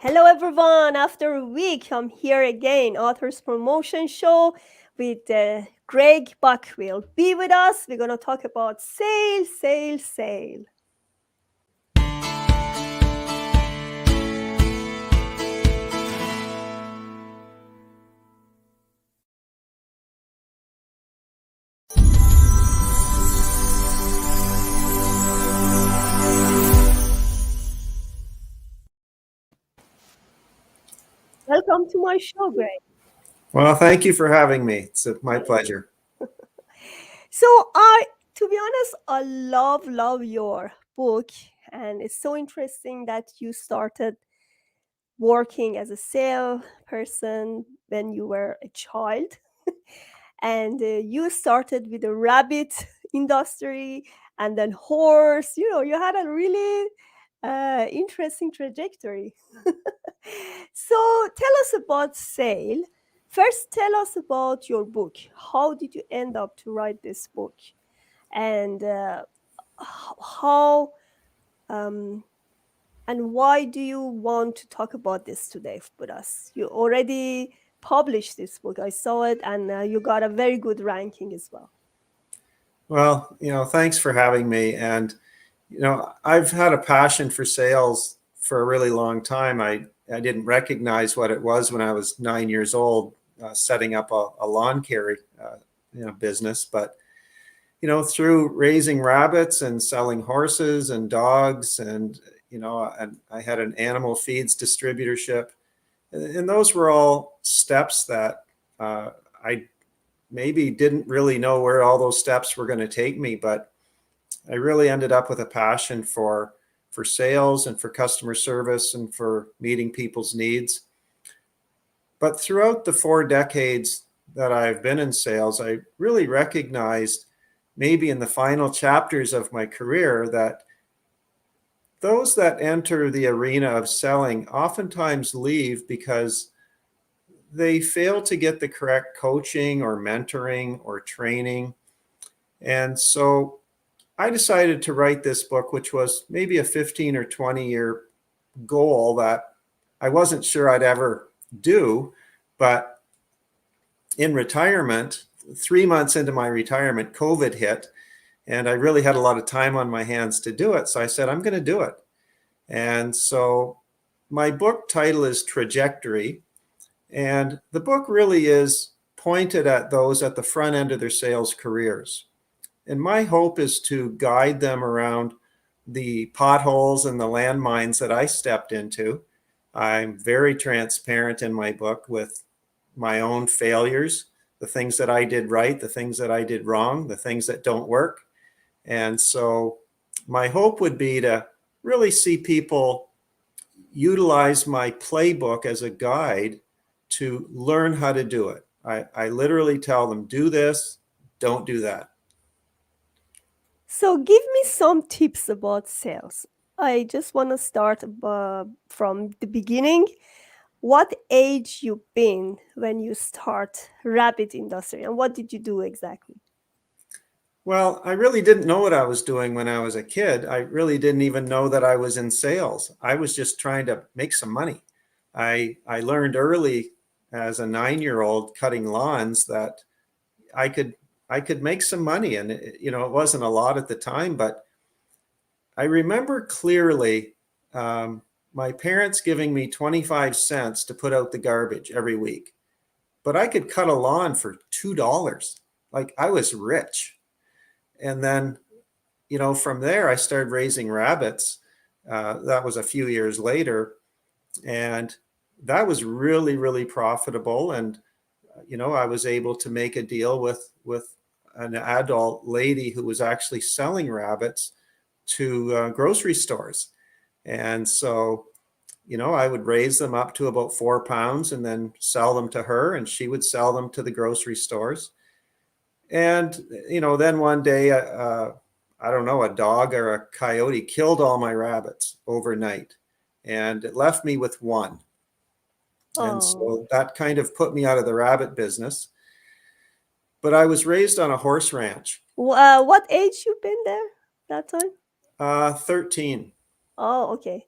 Hello, everyone. After a week, I'm here again, Authors Promotion Show with Greg Balkwill. Be with us. We're going to talk about sale, sale, sale. Welcome to my show, Greg. Well, thank you for having me. It's my pleasure. So, to be honest, I love your book, and it's so interesting that you started working as a salesperson when you were a child. And you started with the rabbit industry and then horse. You had a really interesting trajectory. So tell us about sale. First, tell us about your book. How did you end up to write this book? And how um, and why do you want to talk about this today with us? You already published this book. I saw it, and you got a very good ranking as well. Well, thanks for having me. And, I've had a passion for sales for a really long time. I didn't recognize what it was when I was 9 years old, setting up a lawn care, business. But, through raising rabbits and selling horses and dogs and I had an animal feeds distributorship. And those were all steps that I maybe didn't really know where all those steps were going to take me, but I really ended up with a passion for sales and for customer service and for meeting people's needs. But throughout the 4 decades that I've been in sales, I really recognized maybe in the final chapters of my career that those that enter the arena of selling oftentimes leave because they fail to get the correct coaching or mentoring or training. And so I decided to write this book, which was maybe a 15 or 20-year goal that I wasn't sure I'd ever do. But in retirement, 3 months into my retirement, COVID hit, and I really had a lot of time on my hands to do it. So I said, I'm going to do it. And so my book title is Trajectory. And the book really is pointed at those at the front end of their sales careers. And my hope is to guide them around the potholes and the landmines that I stepped into. I'm very transparent in my book with my own failures, the things that I did right, the things that I did wrong, the things that don't work. And so my hope would be to really see people utilize my playbook as a guide to learn how to do it. I literally tell them, do this, don't do that. So give me some tips about sales. I just want to start from the beginning. What age you been when you start rabbit industry, and what did you do exactly? Well, I really didn't know what I was doing when I was a kid. I really didn't even know that I was in sales. I was just trying to make some money. I learned early as a 9-year-old cutting lawns that I could I could make some money, and it wasn't a lot at the time, but I remember clearly my parents giving me 25 cents to put out the garbage every week, but I could cut a lawn for $2. Like, I was rich. And then, from there, I started raising rabbits. That was a few years later. And that was really, really profitable. And, I was able to make a deal with an adult lady who was actually selling rabbits to grocery stores. And so, I would raise them up to about 4 pounds and then sell them to her, and she would sell them to the grocery stores. And, then one day, I don't know, a dog or a coyote killed all my rabbits overnight, and it left me with one. And Oh, so that kind of put me out of the rabbit business. But I was raised on a horse ranch, what age you been there that time? 13. Oh, okay.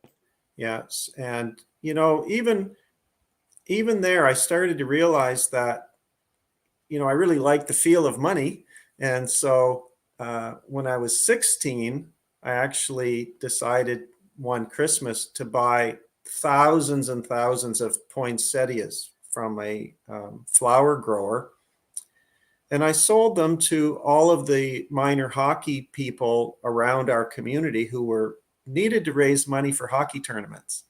Yes. And, even there, I started to realize that, I really liked the feel of money. And so when I was 16, I actually decided one Christmas to buy thousands and thousands of poinsettias from a flower grower. And I sold them to all of the minor hockey people around our community who were needed to raise money for hockey tournaments.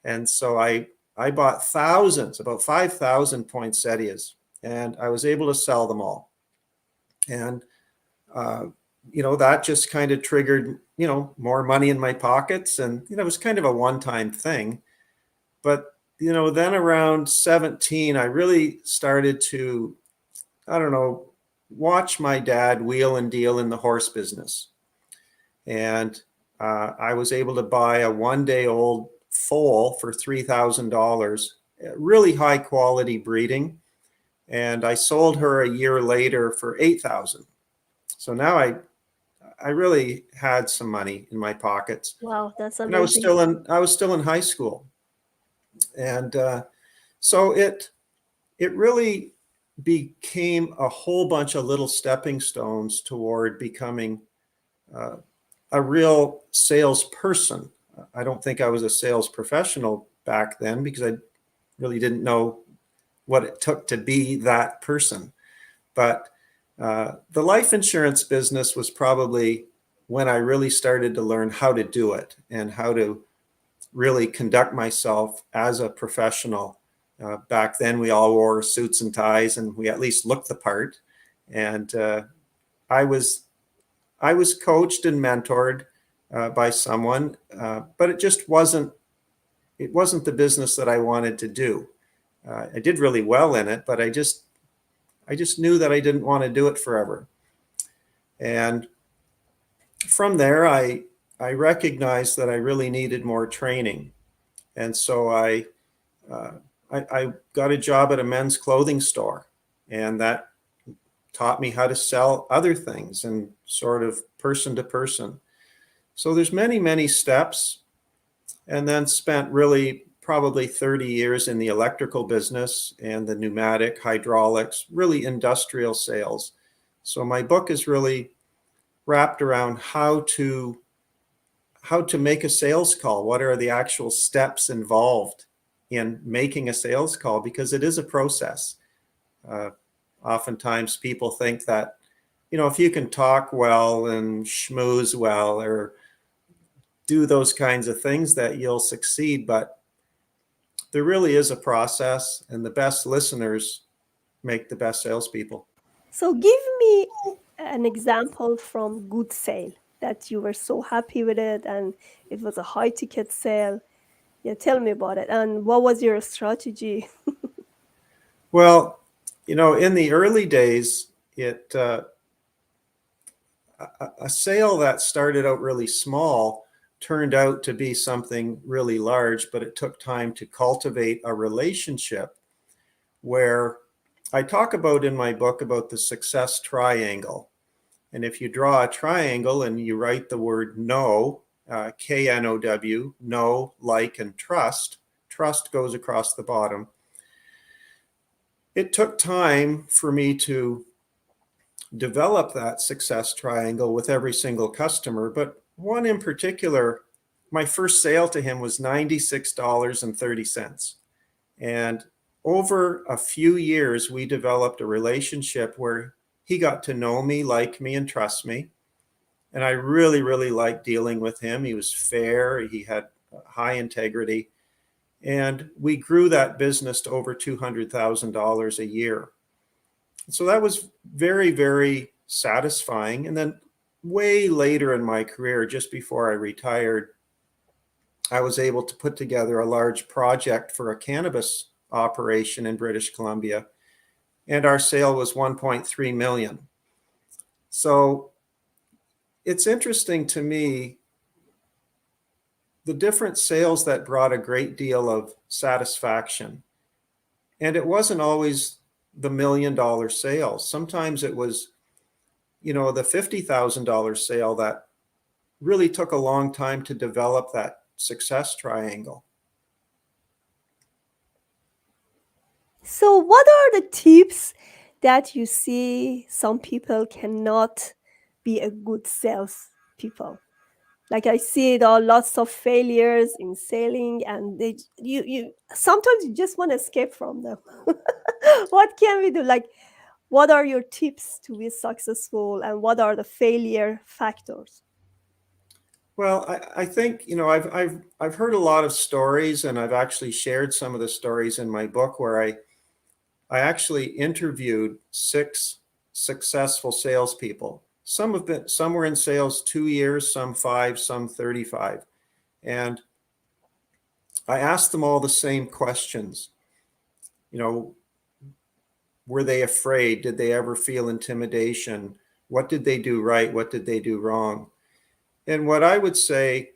And so I bought thousands, about 5,000 poinsettias, and I was able to sell them all. And, uh, that just kind of triggered, more money in my pockets. And, it was kind of a one-time thing. But, then around 17, I really started to, I don't know, watch my dad wheel and deal in the horse business. And I was able to buy a 1-day old foal for $3,000, really high quality breeding. And I sold her a year later for 8,000. So now I really had some money in my pockets. Wow, that's And amazing. I was still in high school. And so it really became a whole bunch of little stepping stones toward becoming uh, a real salesperson. I don't think I was a sales professional back then because I really didn't know what it took to be that person. But the life insurance business was probably when I really started to learn how to do it and how to really conduct myself as a professional. Back then, we all wore suits and ties, and we at least looked the part. And I was I was coached and mentored by someone, but it wasn't the business that I wanted to do. I did really well in it, but I just knew that I didn't want to do it forever. And from there, I recognized that I really needed more training, and so uh, I got a job at a men's clothing store, and that taught me how to sell other things and sort of person to person. So there's many steps, and then spent really probably 30 years in the electrical business and the pneumatic, hydraulics, really industrial sales. So my book is really wrapped around how to make a sales call. What are the actual steps involved in making a sales call? Because it is a process. Uh, Oftentimes people think that, if you can talk well and schmooze well or do those kinds of things that you'll succeed. But there really is a process, and the best listeners make the best salespeople. So give me an example from good sale that you were so happy with it and it was a high ticket sale. Yeah, tell me about it. And what was your strategy? Well, in the early days, it a sale that started out really small turned out to be something really large, but it took time to cultivate a relationship where I talk about in my book about the success triangle. And if you draw a triangle and you write the word know, KNOW, know, like, and trust, trust goes across the bottom. It took time for me to develop that success triangle with every single customer, but one in particular, my first sale to him was $96.30. And over a few years, we developed a relationship where he got to know me, like me, and trust me. And I really liked dealing with him. He was fair, he had high integrity. And we grew that business to over $200,000 a year. So that was very satisfying. And then way later in my career, just before I retired, I was able to put together a large project for a cannabis operation in British Columbia, and our sale was 1.3 million. So it's interesting to me the different sales that brought a great deal of satisfaction. And it wasn't always the $1 million sales. Sometimes it was, the $50,000 sale that really took a long time to develop that success triangle. So, what are the tips that you see some people cannot be a good sales people? Like I see there are lots of failures in selling, and you sometimes you just want to escape from them. What can we do? Like, what are your tips to be successful, and what are the failure factors? Well, I think, I've heard a lot of stories, and I've actually shared some of the stories in my book where I actually interviewed 6 successful salespeople. Some were in sales 2 years, some 5, some 35. And I asked them all the same questions. You know, were they afraid? Did they ever feel intimidation? What did they do right? What did they do wrong? And what I would say,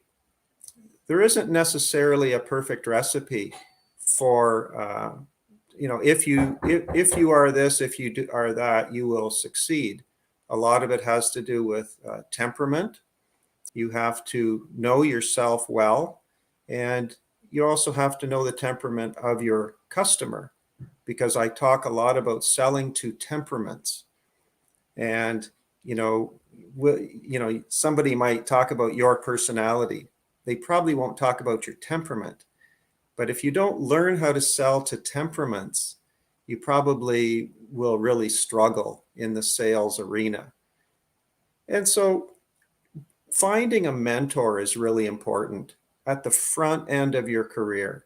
there isn't necessarily a perfect recipe for if you are this, if you are that, you will succeed. A lot of it has to do with temperament. You have to know yourself well, and you also have to know the temperament of your customer, because I talk a lot about selling to temperaments. And you know, somebody might talk about your personality. They probably won't talk about your temperament. But if you don't learn how to sell to temperaments, you probably will really struggle in the sales arena. And so finding a mentor is really important at the front end of your career.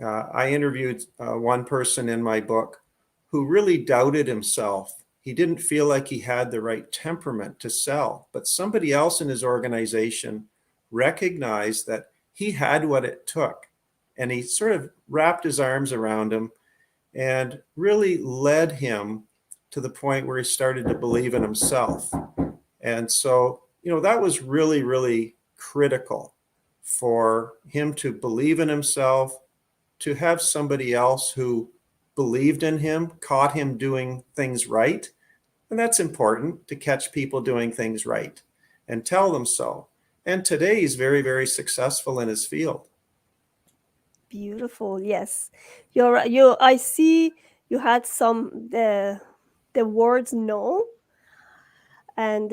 I interviewed one person in my book who really doubted himself. He didn't feel like he had the right temperament to sell, but somebody else in his organization recognized that he had what it took. And he sort of wrapped his arms around him and really led him to the point where he started to believe in himself. And so, that was really, really critical for him to believe in himself, to have somebody else who believed in him, caught him doing things right. And that's important, to catch people doing things right and tell them so. And today he's very, very successful in his field. Beautiful. Yes, you. I see you had the words no, and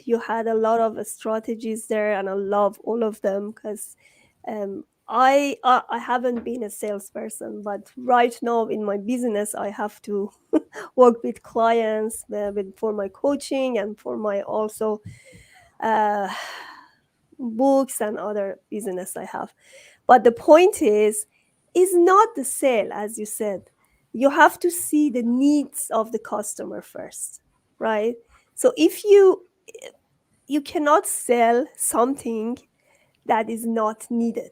you had a lot of strategies there, and I love all of them because I haven't been a salesperson, but right now in my business I have to work with clients for my coaching and for my also uh, books and other business I have. But the point is not the sale, as you said. You have to see the needs of the customer first, right? So if you cannot sell something that is not needed,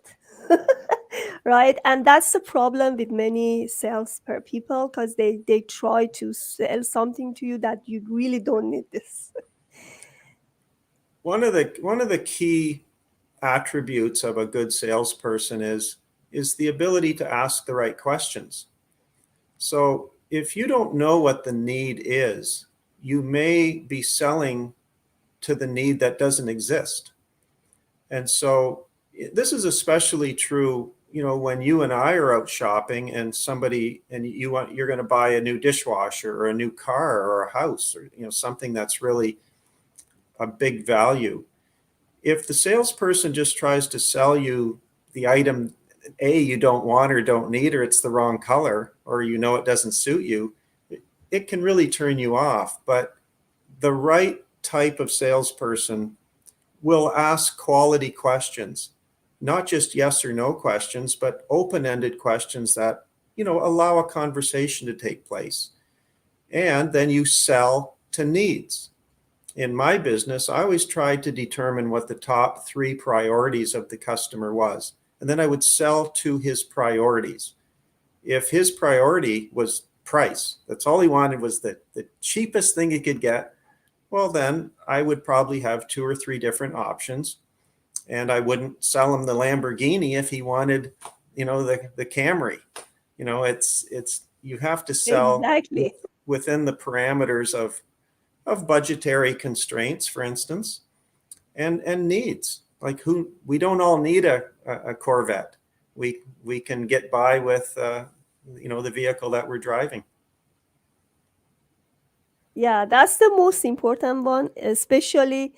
right? And that's the problem with many sales per people, because they try to sell something to you that you really don't need this. One of the key attributes of a good salesperson is the ability to ask the right questions. So if you don't know what the need is, you may be selling to the need that doesn't exist. And so this is especially true, when you and I are out shopping and you're going to buy a new dishwasher or a new car or a house, or something that's really a big value. If the salesperson just tries to sell you the item you don't want or don't need, or it's the wrong color, or it doesn't suit you, it can really turn you off. But the right type of salesperson will ask quality questions, not just yes or no questions, but open-ended questions that, allow a conversation to take place. And then you sell to needs. In my business, I always tried to determine what the top 3 priorities of the customer was. And then I would sell to his priorities. If his priority was price, that's all he wanted, was the cheapest thing he could get, well, then I would probably have 2 or 3 different options. And I wouldn't sell him the Lamborghini if he wanted, the Camry. You have to sell Exactly. within the parameters of budgetary constraints, for instance, and needs. like who, we don't all need a Corvette. We can get by with the vehicle that we're driving. Yeah, that's the most important one, especially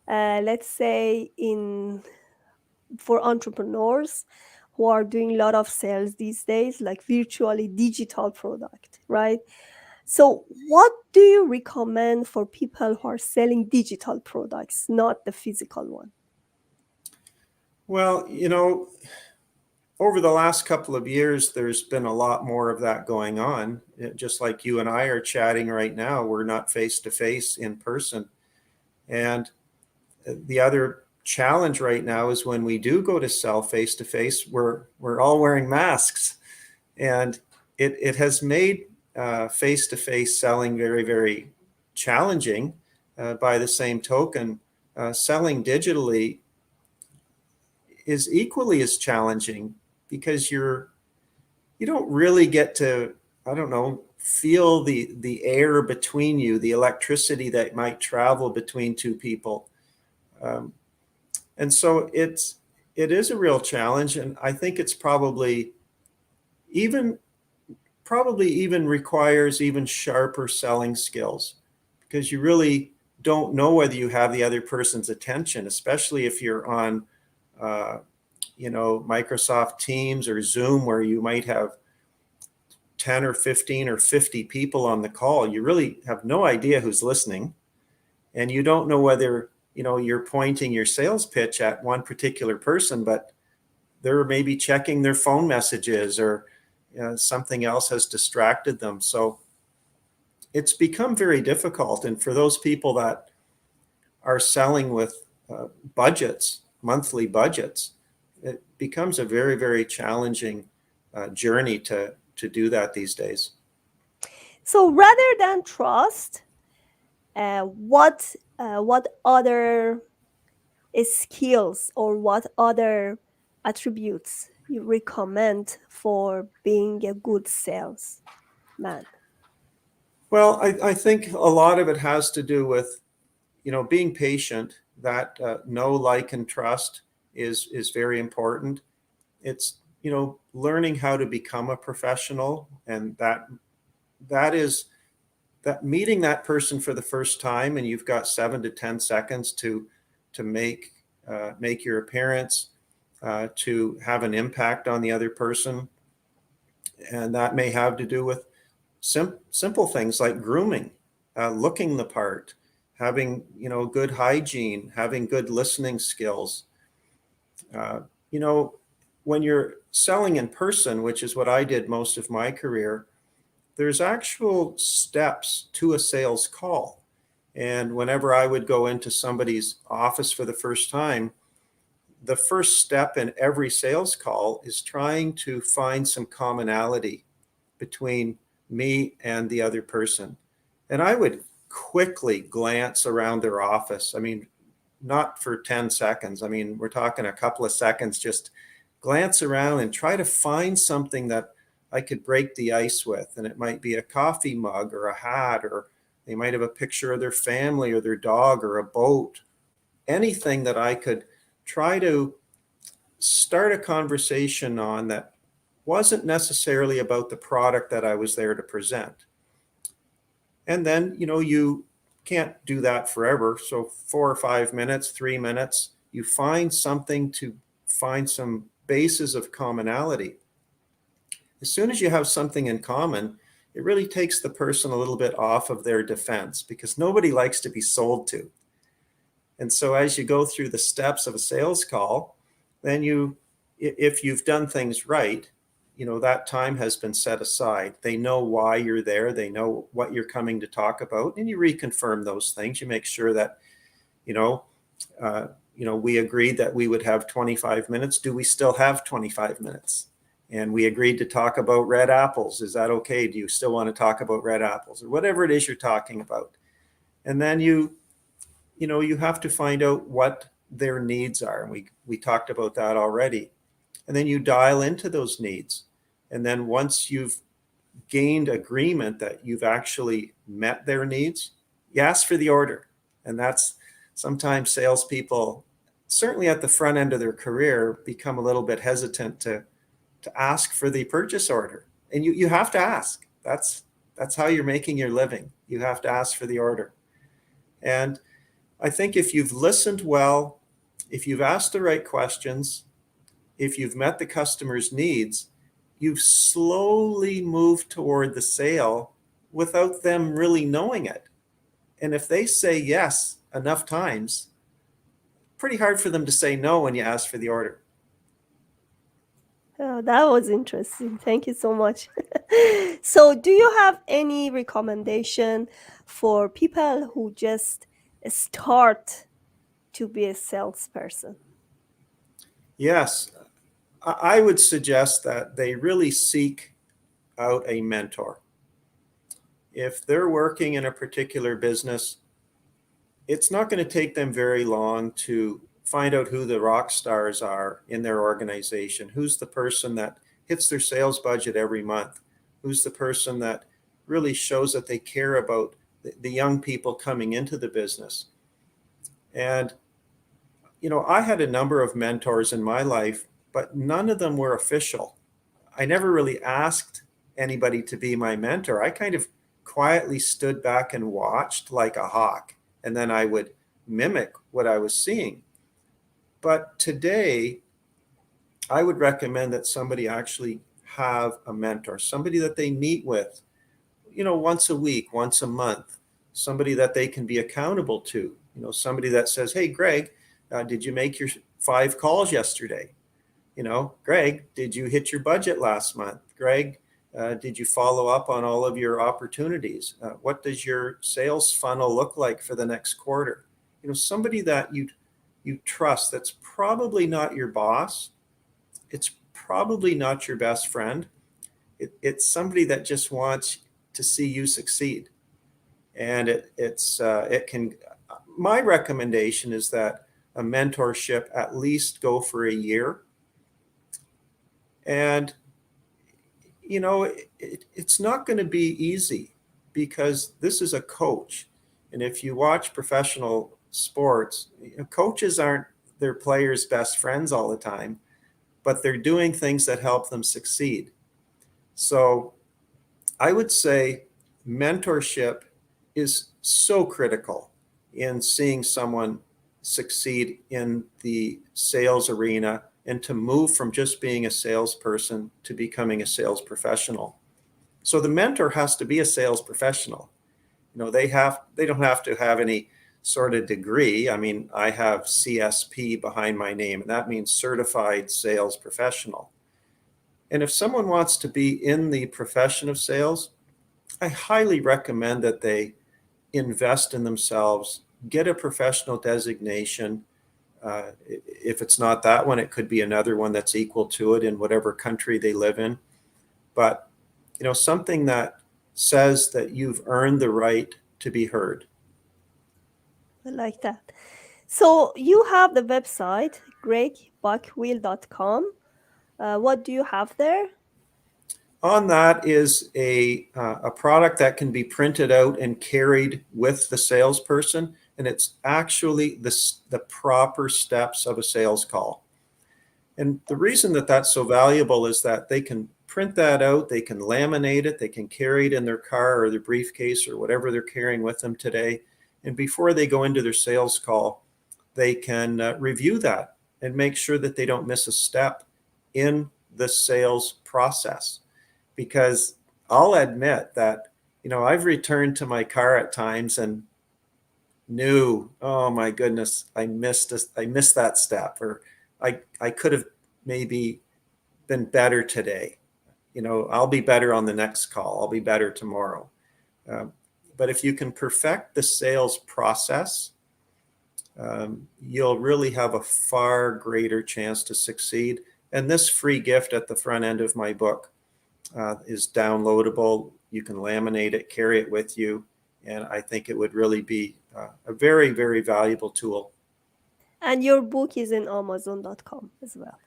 let's say in for entrepreneurs who are doing a lot of sales these days, like virtually digital product, right? So what do you recommend for people who are selling digital products, not the physical one? Well, over the last couple of years, there's been a lot more of that going on. Just like you and I are chatting right now, we're not face to face in person. And the other challenge right now is when we do go to sell face to face, we're all wearing masks, and it has made face to face selling very, very challenging. By the same token, selling digitally is equally as challenging because you don't really get to, I don't know, feel the air between you, the electricity that might travel between two people. Um, and so it is a real challenge, and I think it's even probably even requires even sharper selling skills, because you really don't know whether you have the other person's attention, especially if you're on uh, Microsoft Teams or Zoom, where you might have 10 or 15 or 50 people on the call. You really have no idea who's listening, and you don't know whether you're pointing your sales pitch at one particular person, but they're maybe checking their phone messages, or something else has distracted them. So it's become very difficult. And for those people that are selling with budgets, monthly budgets, it becomes a very, very challenging journey to do that these days. So rather than trust, what other skills or what other attributes you recommend for being a good salesman? Well, I think a lot of it has to do with being patient. That know, like, and trust is very important. It's learning how to become a professional, and that is that meeting that person for the first time, and you've got 7 to 10 seconds to make your appearance, to have an impact on the other person, and that may have to do with simple things like grooming, looking the part, having good hygiene, having good listening skills. Uh, you know, when you're selling in person, which is what I did most of my career, there's actual steps to a sales call. And whenever I would go into somebody's office for the first time, the first step in every sales call is trying to find some commonality between me and the other person. And I would quickly glance around their office. I mean, not for 10 seconds. I mean, we're talking a couple of seconds, just glance around and try to find something that I could break the ice with. And it might be a coffee mug or a hat, or they might have a picture of their family or their dog or a boat, anything that I could try to start a conversation on that wasn't necessarily about the product that I was there to present. And then, you can't do that forever. So 4 or 5 minutes, 3 minutes, you find something to find some bases of commonality. As soon as you have something in common, it really takes the person a little bit off of their defense, because nobody likes to be sold to. And so as you go through the steps of a sales call, then if you've done things right, that time has been set aside. They know why you're there. They know what you're coming to talk about, and you reconfirm those things. You make sure that, you know, we agreed that we would have 25 minutes. Do we still have 25 minutes? And we agreed to talk about red apples. Is that okay? Do you still want to talk about red apples, or whatever it is you're talking about? And then you have to find out what their needs are. And we talked about that already. And then you dial into those needs. And then once you've gained agreement that you've actually met their needs, you ask for the order. And that's sometimes salespeople certainly at the front end of their career, become a little bit hesitant to ask for the purchase order. And you have to ask. That's how you're making your living. You have to ask for the order. And I think if you've listened well, if you've asked the right questions, if you've met the customer's needs, you've slowly moved toward the sale without them really knowing it. And if they say yes enough times, pretty hard for them to say no when you ask for the order. Oh, that was interesting. Thank you so much. So, do you have any recommendation for people who just start to be a salesperson? Yes, I would suggest that they really seek out a mentor. If they're working in a particular business, it's not going to take them very long to find out who the rock stars are in their organization. Who's the person that hits their sales budget every month? Who's the person that really shows that they care about the young people coming into the business? And, I had a number of mentors in my life, but none of them were official. I never really asked anybody to be my mentor. I kind of quietly stood back and watched like a hawk, and then I would mimic what I was seeing. But today, I would recommend that somebody actually have a mentor, somebody that they meet with, once a week, once a month, somebody that they can be accountable to, somebody that says, "Hey, Greg, did you make your 5 calls yesterday? Greg, did you hit your budget last month? Greg, did you follow up on all of your opportunities? What does your sales funnel look like for the next quarter?" Somebody that you trust. That's probably not your boss. It's probably not your best friend. It's somebody that just wants to see you succeed. And it can. My recommendation is that a mentorship at least go for a year. And it's not going to be easy because this is a coach. And if you watch professional sports, coaches aren't their players' best friends all the time, but they're doing things that help them succeed. So I would say mentorship is so critical in seeing someone succeed in the sales arena and to move from just being a salesperson to becoming a sales professional. So the mentor has to be a sales professional. They don't have to have any sort of degree. I mean, I have CSP behind my name, and that means certified sales professional. And if someone wants to be in the profession of sales, I highly recommend that they invest in themselves, get a professional designation. If it's not that one, it could be another one that's equal to it in whatever country they live in. But, something that says that you've earned the right to be heard. I like that. So, you have the website, gregbalkwill.com. What do you have there? On that is a product that can be printed out and carried with the salesperson, and it's actually the proper steps of a sales call. And the reason that that's so valuable is that they can print that out, they can laminate it, they can carry it in their car or their briefcase or whatever they're carrying with them today. And before they go into their sales call, they can review that and make sure that they don't miss a step in the sales process. Because I'll admit that, I've returned to my car at times and knew, oh my goodness, I missed that step, or I could have maybe been better today. I'll be better on the next call. I'll be better tomorrow. But if you can perfect the sales process, you'll really have a far greater chance to succeed. And this free gift at the front end of my book is downloadable. You can laminate it, carry it with you. And I think it would really be a very, very valuable tool. And your book is in Amazon.com as well.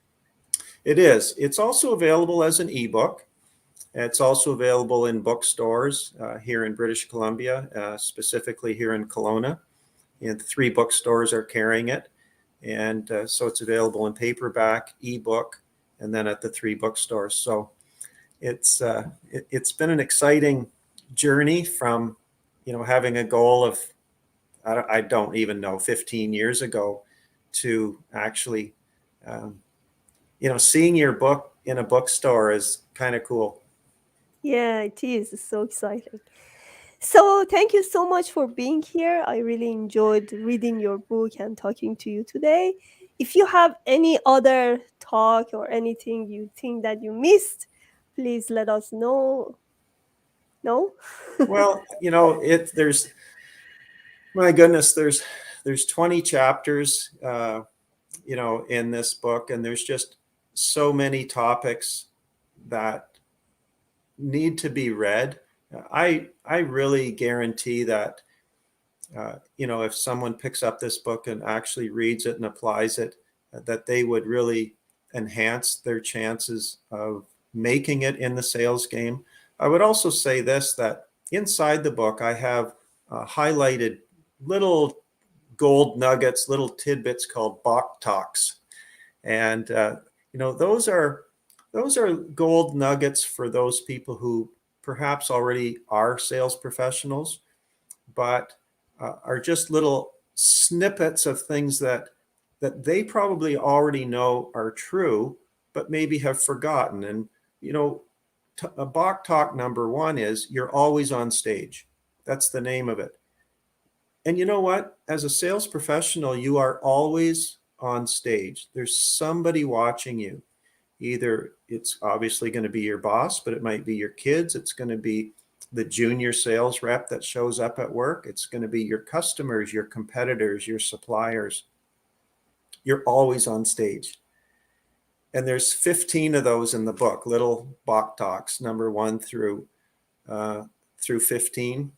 It is. It's also available as an ebook. It's also available in bookstores here in British Columbia, specifically here in Kelowna. And 3 bookstores are carrying it. And so it's available in paperback, ebook, and then at the 3 bookstores. So it's been an exciting journey from, having a goal of, I don't even know, 15 years ago, to actually, seeing your book in a bookstore is kind of cool. Yeah, it is. It's so exciting. So, thank you so much for being here. I really enjoyed reading your book and talking to you today. If you have any other talk or anything you think that you missed, please let us know. No? Well, there's, my goodness, there's 20 chapters, in this book, and there's just so many topics that need to be read. I really guarantee that, if someone picks up this book and actually reads it and applies it, that they would really enhance their chances of making it in the sales game. I would also say this, that inside the book, I have highlighted little gold nuggets, little tidbits called BALKTALKS. And, those are gold nuggets for those people who perhaps already are sales professionals, but are just little snippets of things that they probably already know are true, but maybe have forgotten. And, a Bach talk number 1 is you're always on stage. That's the name of it. And you know what? As a sales professional, you are always on stage. There's somebody watching you. Either it's obviously going to be your boss, but it might be your kids. It's going to be the junior sales rep that shows up at work. It's going to be your customers, your competitors, your suppliers. You're always on stage. And there's 15 of those in the book, little Bach talks, number 1 through 15.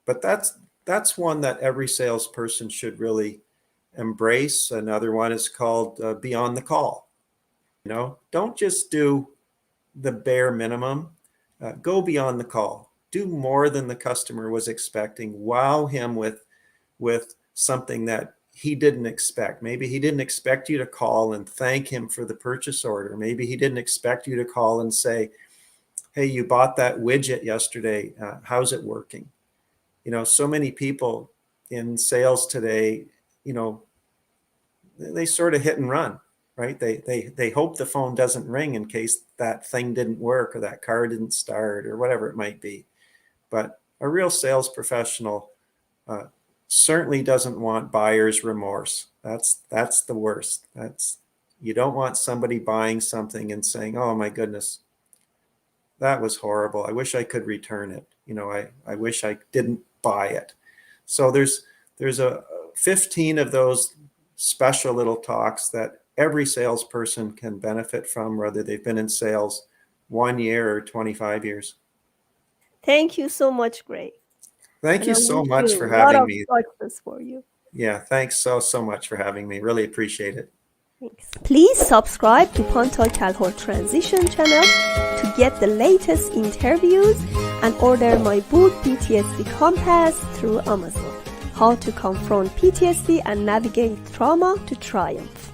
But that's one that every salesperson should really embrace. Another one is called Beyond the Call. Don't just do the bare minimum. Go beyond the call. Do more than the customer was expecting. Wow him with something that he didn't expect. Maybe he didn't expect you to call and thank him for the purchase order. Maybe he didn't expect you to call and say, hey, you bought that widget yesterday. How's it working? So many people in sales today, they sort of hit and run, right? They hope the phone doesn't ring in case that thing didn't work or that car didn't start or whatever it might be. But a real sales professional certainly doesn't want buyer's remorse. That's the worst. You don't want somebody buying something and saying, oh my goodness, that was horrible. I wish I could return it. I wish I didn't buy it. So there's a 15 of those special little talks that every salesperson can benefit from, whether they've been in sales 1 year or 25 years. Thank you so much, Gray. Thank And you I so wish much you for a lot having of me. success for you. Yeah, thanks so much for having me. Really appreciate it. Thanks. Please subscribe to Pantea Kalhor Transition channel to get the latest interviews and order my book PTSD Compass through Amazon. How to confront PTSD and navigate trauma to triumph.